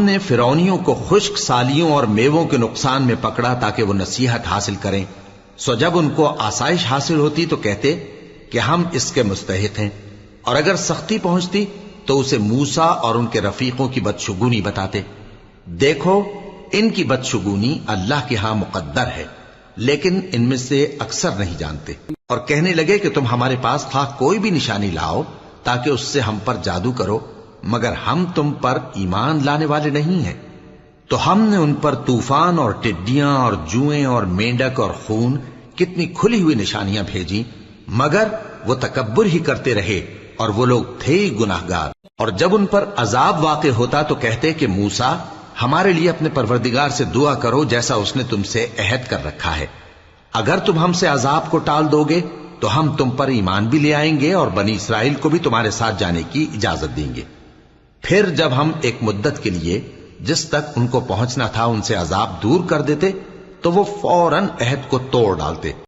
نے फिरौनियों को खुश्क सालियों और मेवों के नुकसान में पकड़ा ताकि वो नसीहत हासिल करें। सो जब उनको आसाइश हासिल होती तो कहते कि हम इसके मुस्तहिक हैं, और अगर सख्ती पहुंचती तो उसे मूसा और उनके रफीकों की बदशुगुनी बताते। देखो, इनकी बदशुगुनी अल्लाह के यहां मुकद्दर है, लेकिन इनमें से अक्सर नहीं जानते। और कहने लगे कि तुम हमारे पास था कोई भी निशानी लाओ ताकि उससे हम पर जादू करो, मगर हम तुम पर ईमान लाने वाले नहीं हैं। तो हमने उन पर तूफान और टिड्डियां और जुएं और मेंढक और खून कितनी खुली हुई निशानियां भेजी, मगर वो तकब्बुर ही करते रहे और वो लोग थे ही गुनाहगार। और जब उन पर अजाब वाक़े होता तो कहते कि मूसा, हमारे लिए अपने परवरदिगार से दुआ करो जैसा उसने तुमसे अहद कर रखा है। अगर तुम हमसे अजाब को टाल दोगे तो हम तुम पर ईमान भी ले आएंगे और बनी इसराइल को भी तुम्हारे साथ जाने की इजाजत देंगे। फिर जब हम एक मुद्दत के लिए जिस तक उनको पहुंचना था उनसे अजाब दूर कर देते तो वो फौरन अहद को तोड़ डालते।